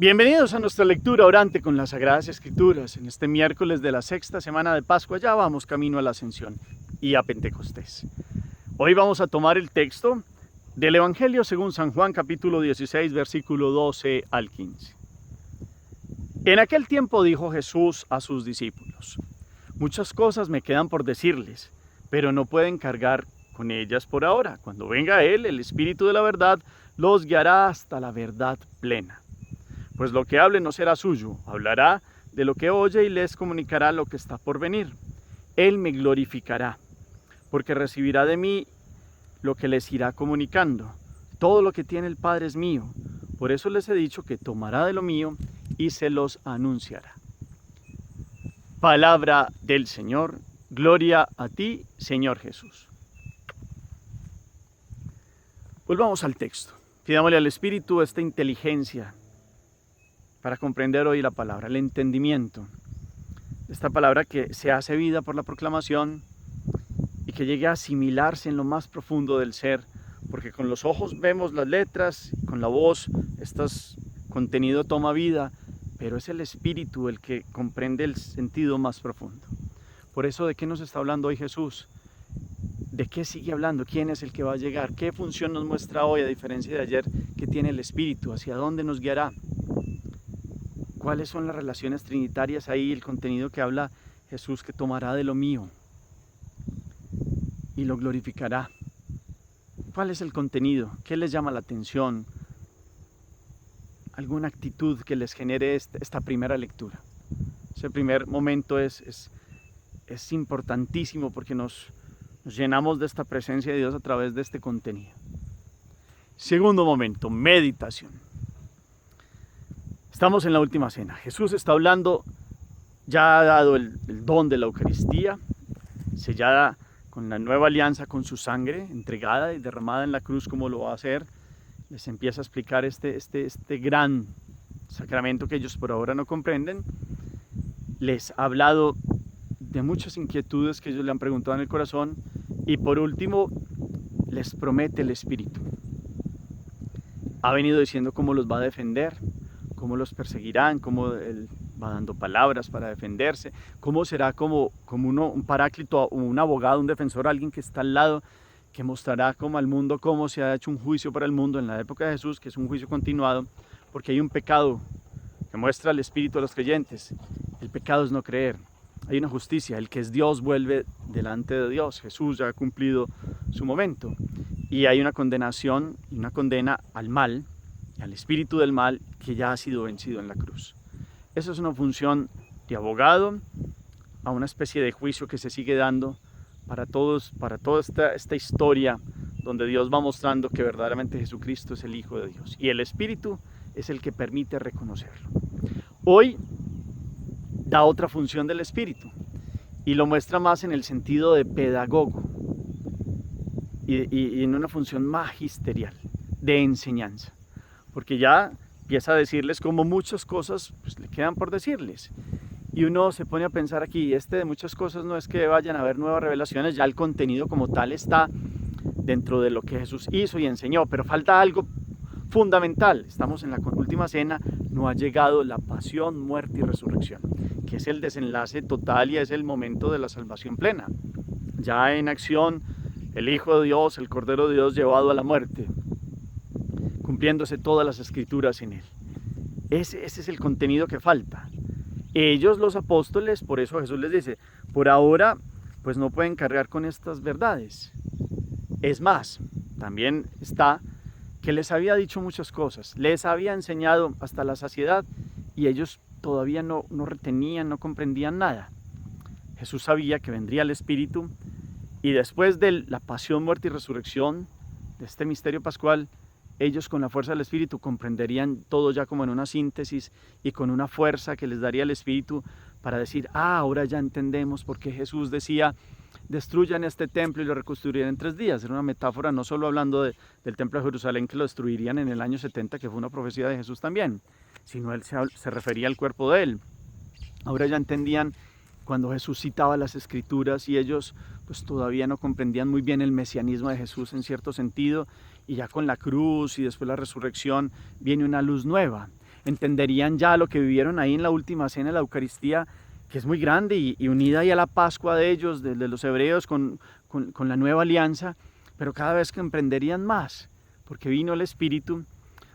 Bienvenidos a nuestra lectura orante con las Sagradas Escrituras en este miércoles de la sexta semana de Pascua. Ya vamos camino a la Ascensión y a Pentecostés. Hoy vamos a tomar el texto del Evangelio según San Juan, capítulo 16, versículo 12 al 15. En aquel tiempo dijo Jesús a sus discípulos: muchas cosas me quedan por decirles, pero no pueden cargar con ellas por ahora. Cuando venga Él, el Espíritu de la verdad, los guiará hasta la verdad plena. Pues lo que hable no será suyo, hablará de lo que oye y les comunicará lo que está por venir. Él me glorificará, porque recibirá de mí lo que les irá comunicando. Todo lo que tiene el Padre es mío. Por eso les he dicho que tomará de lo mío y se los anunciará. Palabra del Señor. Gloria a ti, Señor Jesús. Volvamos al texto. Pidámosle al Espíritu esta inteligencia para comprender hoy la palabra, el entendimiento. Esta palabra que se hace vida por la proclamación y que llegue a asimilarse en lo más profundo del ser, porque con los ojos vemos las letras, con la voz este contenido toma vida, pero es el Espíritu el que comprende el sentido más profundo. Por eso, ¿de qué nos está hablando hoy Jesús? ¿De qué sigue hablando? ¿Quién es el que va a llegar? ¿Qué función nos muestra hoy, a diferencia de ayer, que tiene el Espíritu? ¿Hacia dónde nos guiará? ¿Cuáles son las relaciones trinitarias ahí? El contenido que habla Jesús, que tomará de lo mío y lo glorificará. ¿Cuál es el contenido? ¿Qué les llama la atención? ¿Alguna actitud que les genere esta primera lectura? Ese primer momento es importantísimo porque nos llenamos de esta presencia de Dios a través de este contenido. Segundo momento, meditación. Estamos en la última cena. Jesús está hablando, ya ha dado el don de la Eucaristía, sellada con la nueva alianza con su sangre, entregada y derramada en la cruz como lo va a hacer. Les empieza a explicar este gran sacramento que ellos por ahora no comprenden. Les ha hablado de muchas inquietudes que ellos le han preguntado en el corazón. Y por último, les promete el Espíritu. Ha venido diciendo cómo los va a defender, cómo los perseguirán, cómo Él va dando palabras para defenderse, cómo será como un paráclito, un abogado, un defensor, alguien que está al lado, que mostrará como al mundo cómo se ha hecho un juicio para el mundo en la época de Jesús, que es un juicio continuado, porque hay un pecado que muestra el Espíritu a los creyentes. El pecado es no creer. Hay una justicia, el que es Dios vuelve delante de Dios. Jesús ya ha cumplido su momento. Y hay una condenación y una condena al mal, al espíritu del mal, que ya ha sido vencido en la cruz. Esa es una función de abogado a una especie de juicio que se sigue dando para todos, para toda esta historia donde Dios va mostrando que verdaderamente Jesucristo es el Hijo de Dios. Y el Espíritu es el que permite reconocerlo. Hoy da otra función del Espíritu y lo muestra más en el sentido de pedagogo y en una función magisterial, de enseñanza. Porque ya empieza a decirles como muchas cosas pues, le quedan por decirles. Y uno se pone a pensar aquí, de muchas cosas no es que vayan a haber nuevas revelaciones, ya el contenido como tal está dentro de lo que Jesús hizo y enseñó, pero falta algo fundamental. Estamos en la última cena, no ha llegado la pasión, muerte y resurrección, que es el desenlace total y es el momento de la salvación plena. Ya en acción, el Hijo de Dios, el Cordero de Dios llevado a la muerte, cumpliéndose todas las escrituras en él. Ese es el contenido que falta. Ellos, los apóstoles, por eso Jesús les dice, por ahora pues no pueden cargar con estas verdades. Es más, también está que les había dicho muchas cosas, les había enseñado hasta la saciedad y ellos todavía no retenían, no comprendían nada. Jesús sabía que vendría el Espíritu y después de la pasión, muerte y resurrección, de este misterio pascual, ellos con la fuerza del Espíritu comprenderían todo ya como en una síntesis y con una fuerza que les daría el Espíritu para decir, ahora ya entendemos por qué Jesús decía, destruyan este templo y lo reconstruirán en 3 días. Era una metáfora no solo hablando del templo de Jerusalén que lo destruirían en el año 70, que fue una profecía de Jesús también, sino él se refería al cuerpo de él. Ahora ya entendían cuando Jesús citaba las Escrituras y ellos pues todavía no comprendían muy bien el mesianismo de Jesús en cierto sentido, y ya con la cruz y después la resurrección viene una luz nueva. entenderían ya lo que vivieron ahí en la última cena de la Eucaristía, que es muy grande y unida ahí a la Pascua de ellos, de los hebreos, con la nueva alianza, pero cada vez que emprenderían más, porque vino el Espíritu,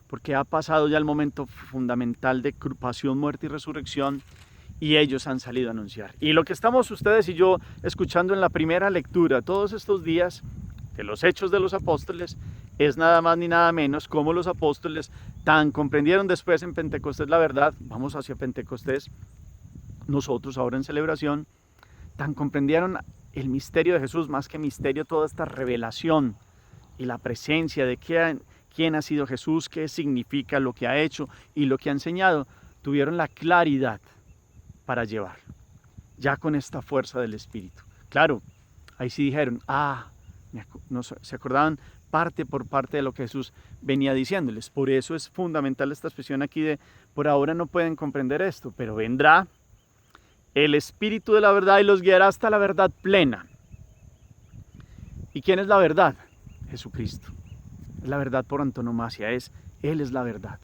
porque ha pasado ya el momento fundamental de pasión, muerte y resurrección, y ellos han salido a anunciar. Y lo que estamos ustedes y yo escuchando en la primera lectura todos estos días de los Hechos de los Apóstoles es nada más ni nada menos como los apóstoles tan comprendieron después en Pentecostés la verdad. Vamos hacia Pentecostés, nosotros ahora en celebración, tan comprendieron el misterio de Jesús, más que misterio, toda esta revelación y la presencia de quién ha sido Jesús, qué significa lo que ha hecho y lo que ha enseñado, tuvieron la claridad para llevarlo, ya con esta fuerza del Espíritu. Claro, ahí sí dijeron, se acordaban parte por parte de lo que Jesús venía diciéndoles. Por eso es fundamental esta expresión aquí de, por ahora no pueden comprender esto, pero vendrá el Espíritu de la verdad y los guiará hasta la verdad plena. ¿Y quién es la verdad? Jesucristo. Es la verdad por antonomasia, Él es la verdad.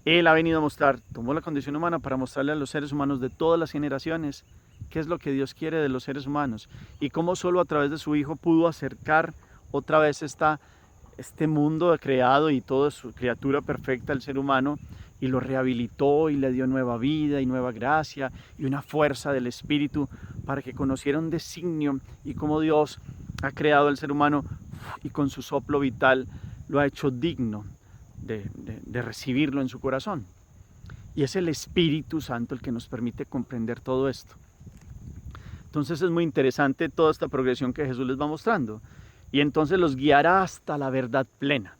Él ha venido a mostrar, tomó la condición humana para mostrarle a los seres humanos de todas las generaciones qué es lo que Dios quiere de los seres humanos y cómo solo a través de su Hijo pudo acercar otra vez este mundo creado y toda su criatura perfecta, el ser humano, y lo rehabilitó y le dio nueva vida y nueva gracia y una fuerza del Espíritu para que conociera un designio y cómo Dios ha creado al ser humano y con su soplo vital lo ha hecho digno de recibirlo en su corazón. Y es el Espíritu Santo el que nos permite comprender todo esto. Entonces es muy interesante toda esta progresión que Jesús les va mostrando. Y entonces los guiará hasta la verdad plena.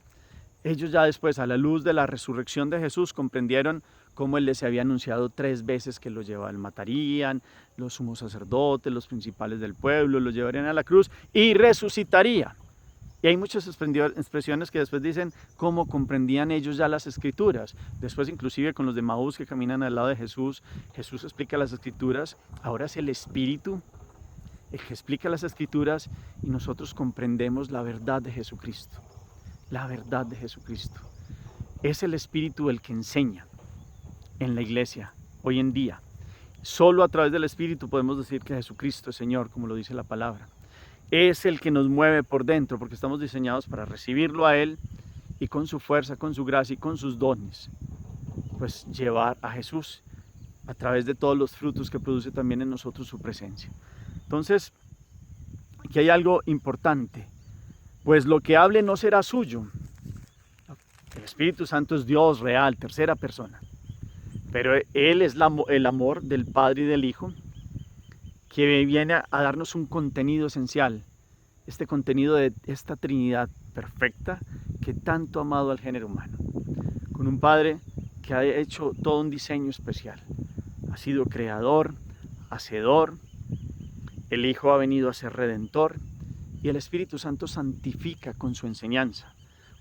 Ellos ya después, a la luz de la resurrección de Jesús, comprendieron cómo Él les había anunciado 3 veces que los matarían, los sumos sacerdotes, los principales del pueblo, los llevarían a la cruz y resucitaría. Y hay muchas expresiones que después dicen cómo comprendían ellos ya las Escrituras. Después inclusive con los de Maús que caminan al lado de Jesús, Jesús explica las Escrituras. Ahora es el Espíritu el que explica las Escrituras y nosotros comprendemos la verdad de Jesucristo. La verdad de Jesucristo. Es el Espíritu el que enseña en la iglesia hoy en día. Solo a través del Espíritu podemos decir que Jesucristo es Señor, como lo dice la palabra. Es el que nos mueve por dentro, porque estamos diseñados para recibirlo a Él y con su fuerza, con su gracia y con sus dones, pues llevar a Jesús a través de todos los frutos que produce también en nosotros su presencia. Entonces, aquí hay algo importante, pues lo que hable no será suyo. El Espíritu Santo es Dios real, tercera persona, pero Él es el amor del Padre y del Hijo, que viene a darnos un contenido esencial, este contenido de esta Trinidad perfecta que tanto ha amado al género humano, con un Padre que ha hecho todo un diseño especial, ha sido creador, hacedor, el Hijo ha venido a ser redentor y el Espíritu Santo santifica con su enseñanza,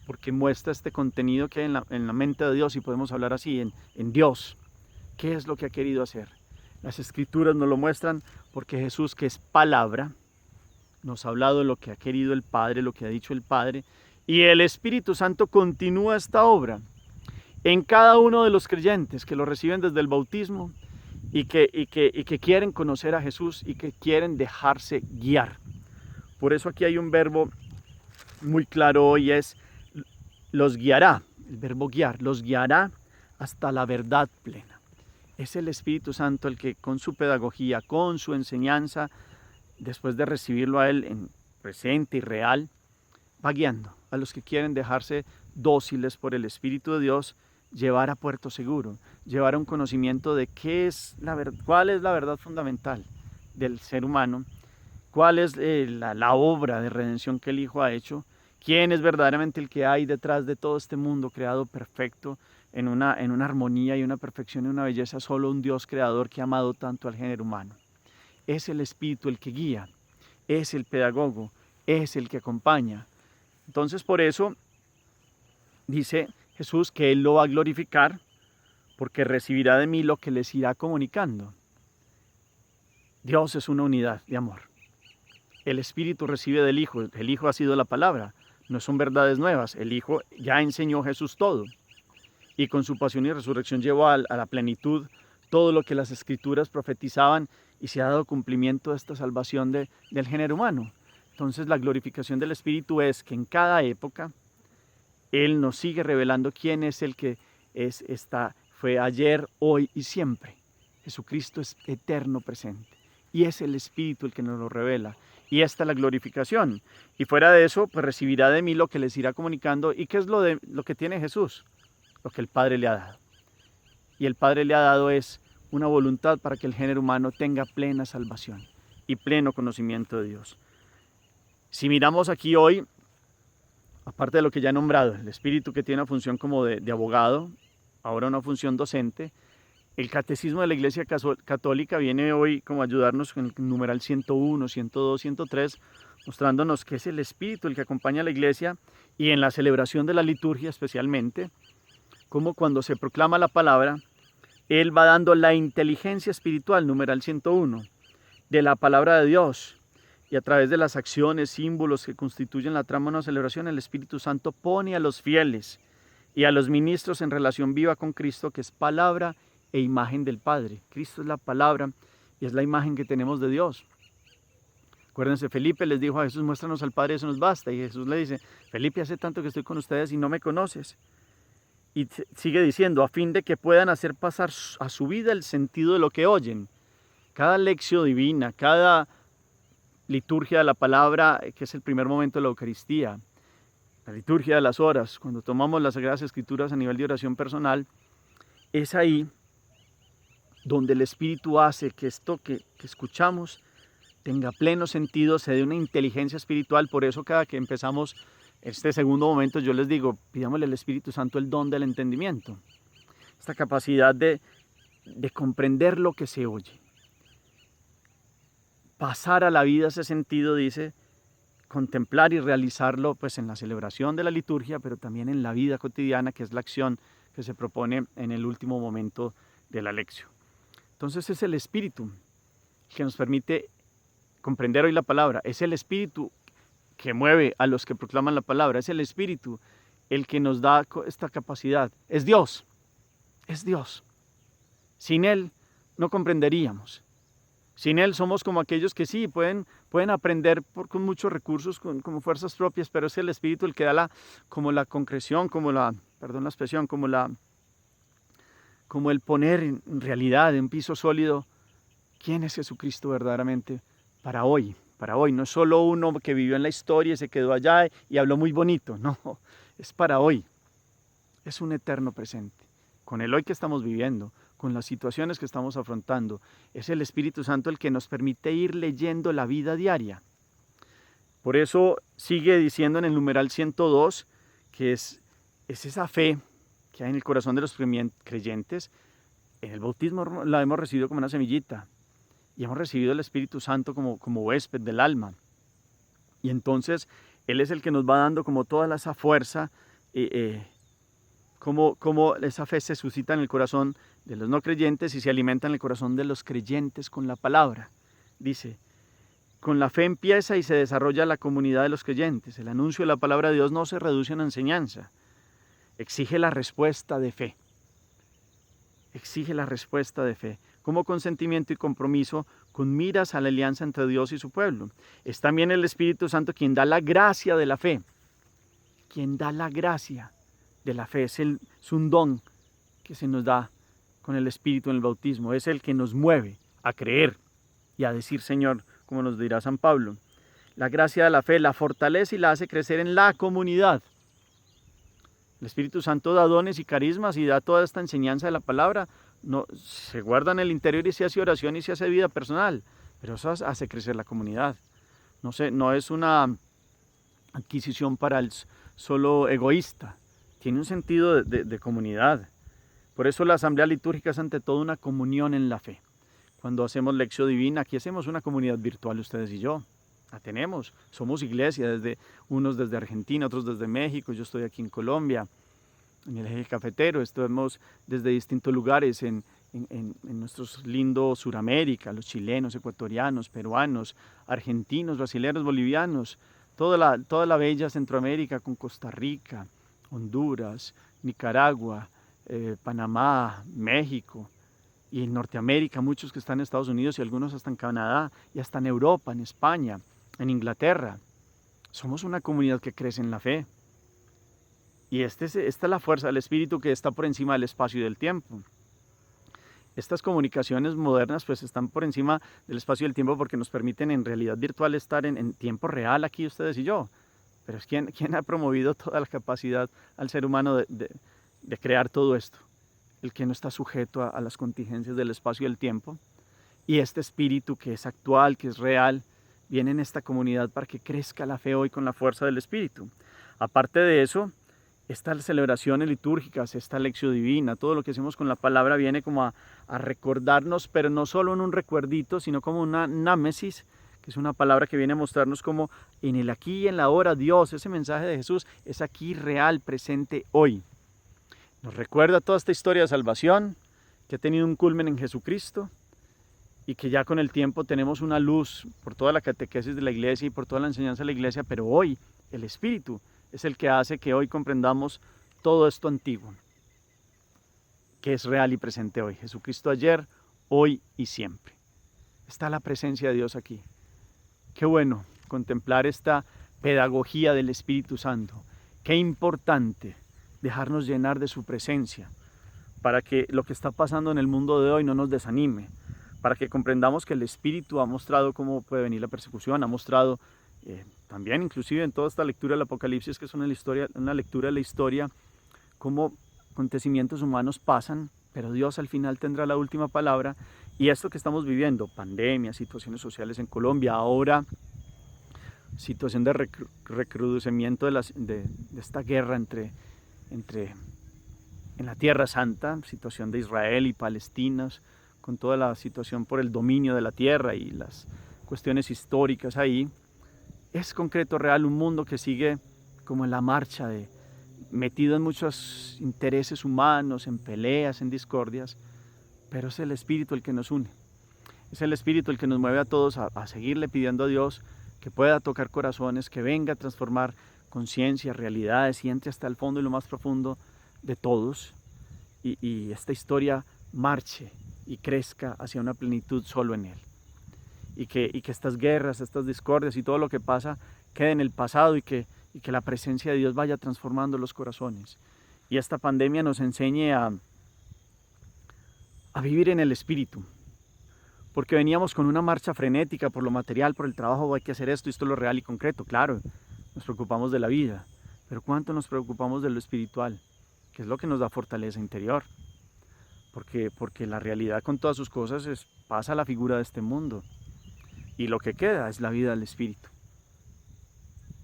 porque muestra este contenido que hay en la mente de Dios, y podemos hablar así, en Dios, qué es lo que ha querido hacer. Las Escrituras nos lo muestran porque Jesús, que es palabra, nos ha hablado de lo que ha querido el Padre, lo que ha dicho el Padre, y el Espíritu Santo continúa esta obra en cada uno de los creyentes que lo reciben desde el bautismo y que quieren conocer a Jesús y que quieren dejarse guiar. Por eso aquí hay un verbo muy claro hoy, es los guiará, el verbo guiar, los guiará hasta la verdad plena. Es el Espíritu Santo el que con su pedagogía, con su enseñanza, después de recibirlo a Él en presente y real, va guiando a los que quieren dejarse dóciles por el Espíritu de Dios, llevar a puerto seguro, llevar a un conocimiento de cuál es la verdad fundamental del ser humano, cuál es la obra de redención que el Hijo ha hecho, quién es verdaderamente el que hay detrás de todo este mundo creado perfecto, en una armonía y una perfección y una belleza, solo un Dios creador que ha amado tanto al género humano. Es el Espíritu el que guía, es el pedagogo, es el que acompaña. Entonces por eso dice Jesús que Él lo va a glorificar, porque recibirá de mí lo que les irá comunicando. Dios es una unidad de amor. El Espíritu recibe del Hijo, el Hijo ha sido la palabra, no son verdades nuevas, el Hijo ya enseñó Jesús todo. y con su pasión y resurrección llevó a la plenitud todo lo que las escrituras profetizaban y se ha dado cumplimiento a esta salvación del género humano. Entonces la glorificación del Espíritu es que en cada época Él nos sigue revelando quién es el que fue ayer, hoy y siempre. Jesucristo es eterno presente y es el Espíritu el que nos lo revela. Y esta es la glorificación. Y fuera de eso, pues recibirá de mí lo que les irá comunicando. ¿Y qué es lo que tiene Jesús? Lo que el Padre le ha dado. Y el Padre le ha dado es una voluntad para que el género humano tenga plena salvación y pleno conocimiento de Dios. Si miramos aquí hoy, aparte de lo que ya he nombrado, el Espíritu que tiene una función como de abogado, ahora una función docente, el Catecismo de la Iglesia Católica viene hoy como a ayudarnos con el numeral 101, 102, 103, mostrándonos que es el Espíritu el que acompaña a la Iglesia y en la celebración de la liturgia especialmente, como cuando se proclama la palabra, Él va dando la inteligencia espiritual, numeral 101, de la palabra de Dios. Y a través de las acciones, símbolos que constituyen la trama de una celebración, el Espíritu Santo pone a los fieles y a los ministros en relación viva con Cristo, que es palabra e imagen del Padre. Cristo es la palabra y es la imagen que tenemos de Dios. Acuérdense, Felipe les dijo a Jesús, muéstranos al Padre, eso nos basta. Y Jesús le dice, Felipe, hace tanto que estoy con ustedes y no me conoces. Y sigue diciendo, a fin de que puedan hacer pasar a su vida el sentido de lo que oyen. Cada lección divina, cada liturgia de la palabra, que es el primer momento de la Eucaristía, la liturgia de las horas, cuando tomamos las Sagradas Escrituras a nivel de oración personal, es ahí donde el Espíritu hace que esto que escuchamos tenga pleno sentido, se dé una inteligencia espiritual. Por eso cada que empezamos este segundo momento yo les digo, pidámosle al Espíritu Santo el don del entendimiento, esta capacidad de comprender lo que se oye, pasar a la vida ese sentido, dice, contemplar y realizarlo pues en la celebración de la liturgia, pero también en la vida cotidiana, que es la acción que se propone en el último momento de la lección. Entonces es el Espíritu que nos permite comprender hoy la palabra, es el Espíritu que mueve a los que proclaman la palabra, es el Espíritu el que nos da esta capacidad, es Dios, es Dios. Sin Él no comprenderíamos. Sin Él somos como aquellos que sí, pueden aprender con muchos recursos, como fuerzas propias, pero es el Espíritu el que da como la concreción, como el poner en realidad, en piso sólido, quién es Jesucristo verdaderamente para hoy. Para hoy, no es solo uno que vivió en la historia y se quedó allá y habló muy bonito, no, es para hoy. Es un eterno presente, con el hoy que estamos viviendo, con las situaciones que estamos afrontando. Es el Espíritu Santo el que nos permite ir leyendo la vida diaria. Por eso sigue diciendo en el numeral 102 que es esa fe que hay en el corazón de los creyentes. En el bautismo la hemos recibido como una semillita y hemos recibido el Espíritu Santo como huésped del alma. Y entonces Él es el que nos va dando como toda esa fuerza, como esa fe se suscita en el corazón de los no creyentes y se alimenta en el corazón de los creyentes con la palabra. Dice, con la fe empieza y se desarrolla la comunidad de los creyentes. El anuncio de la palabra de Dios no se reduce a una enseñanza, exige la respuesta de fe. Exige la respuesta de fe, como consentimiento y compromiso con miras a la alianza entre Dios y su pueblo. Es también el Espíritu Santo quien da la gracia de la fe. Quien da la gracia de la fe. Es un don que se nos da con el Espíritu en el bautismo. Es el que nos mueve a creer y a decir Señor, como nos dirá San Pablo. La gracia de la fe la fortalece y la hace crecer en la comunidad. El Espíritu Santo da dones y carismas y da toda esta enseñanza de la palabra. No, se guarda en el interior y se hace oración y se hace vida personal, pero eso hace crecer la comunidad. No es una adquisición para el solo egoísta, tiene un sentido de comunidad. Por eso la asamblea litúrgica es ante todo una comunión en la fe. Cuando hacemos lección divina, aquí hacemos una comunidad virtual ustedes y yo. La tenemos, somos iglesia, unos desde Argentina, otros desde México, yo estoy aquí en Colombia, en el eje cafetero, estamos desde distintos lugares en nuestros lindos Suramérica, los chilenos, ecuatorianos, peruanos, argentinos, brasileños, bolivianos, toda la bella Centroamérica con Costa Rica, Honduras, Nicaragua, Panamá, México y en Norteamérica, muchos que están en Estados Unidos y algunos hasta en Canadá y hasta en Europa, en España, en Inglaterra. Somos una comunidad que crece en la fe. Y esta es la fuerza del Espíritu que está por encima del espacio y del tiempo. Estas comunicaciones modernas pues están por encima del espacio y del tiempo porque nos permiten en realidad virtual estar en tiempo real aquí ustedes y yo. Pero es ¿quién ha promovido toda la capacidad al ser humano de crear todo esto? El que no está sujeto a las contingencias del espacio y del tiempo. Y este espíritu que es actual, que es real, viene en esta comunidad para que crezca la fe hoy con la fuerza del Espíritu. Aparte de eso, estas celebraciones litúrgicas, esta lección divina, todo lo que hacemos con la palabra viene como a recordarnos, pero no solo en un recuerdito, sino como una námesis, que es una palabra que viene a mostrarnos como en el aquí y en la ahora Dios, ese mensaje de Jesús es aquí real, presente hoy. Nos recuerda toda esta historia de salvación que ha tenido un culmen en Jesucristo y que ya con el tiempo tenemos una luz por toda la catequesis de la iglesia y por toda la enseñanza de la iglesia, pero hoy el Espíritu es el que hace que hoy comprendamos todo esto antiguo, que es real y presente hoy. Jesucristo ayer, hoy y siempre. Está la presencia de Dios aquí. Qué bueno contemplar esta pedagogía del Espíritu Santo. Qué importante dejarnos llenar de su presencia para que lo que está pasando en el mundo de hoy no nos desanime, para que comprendamos que el Espíritu ha mostrado cómo puede venir la persecución, ha mostrado también inclusive en toda esta lectura del Apocalipsis, que es una lectura de la historia, cómo acontecimientos humanos pasan, pero Dios al final tendrá la última palabra. Y esto que estamos viviendo, pandemia, situaciones sociales en Colombia, ahora situación de recrudecimiento de esta guerra en la Tierra Santa, situación de Israel y Palestina, con toda la situación por el dominio de la tierra y las cuestiones históricas ahí, es concreto, real, un mundo que sigue como en la marcha, metido en muchos intereses humanos, en peleas, en discordias, pero es el Espíritu el que nos une. Es el Espíritu el que nos mueve a todos a seguirle pidiendo a Dios que pueda tocar corazones, que venga a transformar conciencia, realidades y entre hasta el fondo y lo más profundo de todos. Y esta historia marche y crezca hacia una plenitud solo en Él. Y que estas guerras, estas discordias y todo lo que pasa quede en el pasado y que la presencia de Dios vaya transformando los corazones. Y esta pandemia nos enseñe a vivir en el Espíritu. Porque veníamos con una marcha frenética por lo material, por el trabajo, hay que hacer esto, esto es lo real y concreto. Claro, nos preocupamos de la vida, pero ¿cuánto nos preocupamos de lo espiritual? Que es lo que nos da fortaleza interior. Porque la realidad con todas sus cosas pasa a la figura de este mundo. Y lo que queda es la vida del Espíritu.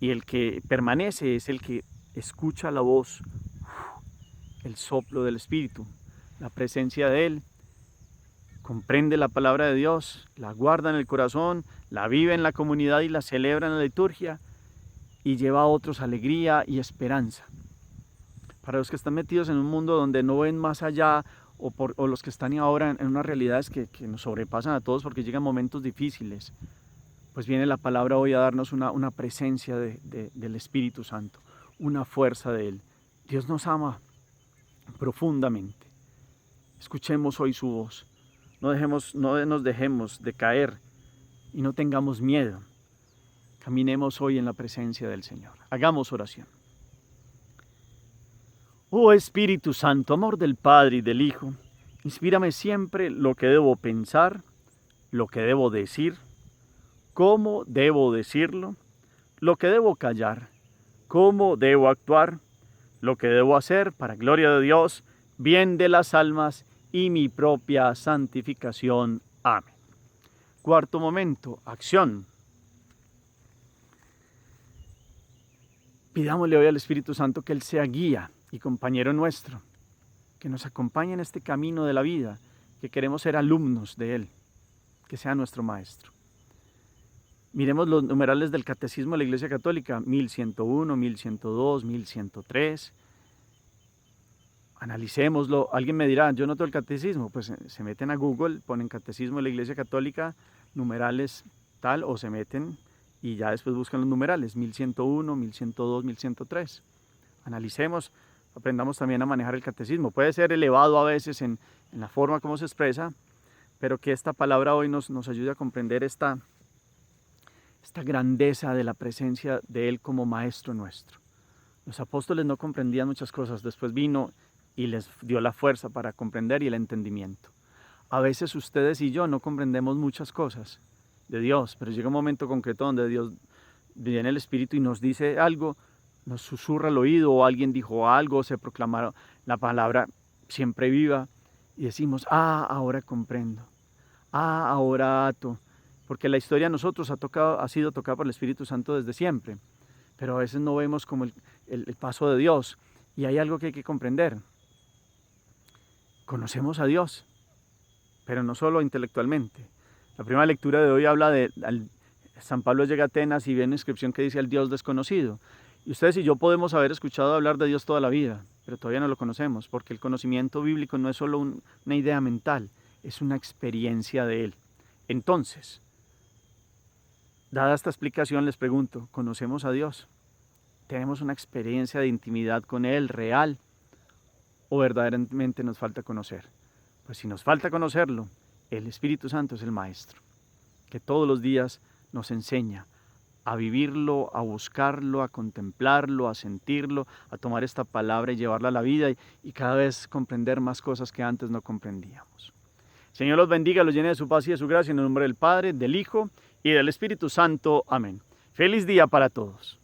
Y el que permanece es el que escucha la voz, el soplo del Espíritu, la presencia de Él, comprende la palabra de Dios, la guarda en el corazón, la vive en la comunidad y la celebra en la liturgia y lleva a otros alegría y esperanza. Para los que están metidos en un mundo donde no ven más allá o los que están ahora en unas realidades que nos sobrepasan a todos porque llegan momentos difíciles, pues viene la palabra hoy a darnos una presencia del Espíritu Santo, una fuerza de Él. Dios nos ama profundamente. Escuchemos hoy su voz. No nos dejemos de caer y no tengamos miedo. Caminemos hoy en la presencia del Señor. Hagamos oración. Oh Espíritu Santo, amor del Padre y del Hijo, inspírame siempre lo que debo pensar, lo que debo decir, cómo debo decirlo, lo que debo callar, cómo debo actuar, lo que debo hacer para gloria de Dios, bien de las almas y mi propia santificación. Amén. Cuarto momento, acción. Pidámosle hoy al Espíritu Santo que Él sea guía y compañero nuestro, que nos acompañe en este camino de la vida, que queremos ser alumnos de Él, que sea nuestro Maestro. Miremos los numerales del Catecismo de la Iglesia Católica, 1101, 1102, 1103. Analicémoslo. Alguien me dirá, yo no tengo el catecismo. Pues se meten a Google, ponen Catecismo de la Iglesia Católica, numerales tal, o se meten y ya después buscan los numerales, 1101, 1102, 1103. Analicemos aprendamos también a manejar el catecismo. Puede ser elevado a veces en la forma como se expresa, pero que esta palabra hoy nos ayude a comprender esta grandeza de la presencia de Él como Maestro nuestro. Los apóstoles no comprendían muchas cosas, después vino y les dio la fuerza para comprender y el entendimiento. A veces ustedes y yo no comprendemos muchas cosas de Dios, pero llega un momento concreto donde Dios viene el Espíritu y nos dice algo, nos susurra al oído, o alguien dijo algo, se proclamaron la palabra siempre viva, y decimos, ahora comprendo, ahora ato, porque la historia de nosotros ha sido tocada por el Espíritu Santo desde siempre, pero a veces no vemos como el paso de Dios, y hay algo que hay que comprender. Conocemos a Dios, pero no solo intelectualmente. La primera lectura de hoy habla San Pablo llega a Atenas y ve una inscripción que dice al Dios desconocido. Y ustedes y yo podemos haber escuchado hablar de Dios toda la vida, pero todavía no lo conocemos, porque el conocimiento bíblico no es solo una idea mental, es una experiencia de Él. Entonces, dada esta explicación, les pregunto, ¿conocemos a Dios? ¿Tenemos una experiencia de intimidad con Él real? ¿O verdaderamente nos falta conocer? Pues si nos falta conocerlo, el Espíritu Santo es el Maestro, que todos los días nos enseña a vivirlo, a buscarlo, a contemplarlo, a sentirlo, a tomar esta palabra y llevarla a la vida y cada vez comprender más cosas que antes no comprendíamos. Señor los bendiga, los llene de su paz y de su gracia en el nombre del Padre, del Hijo y del Espíritu Santo. Amén. Feliz día para todos.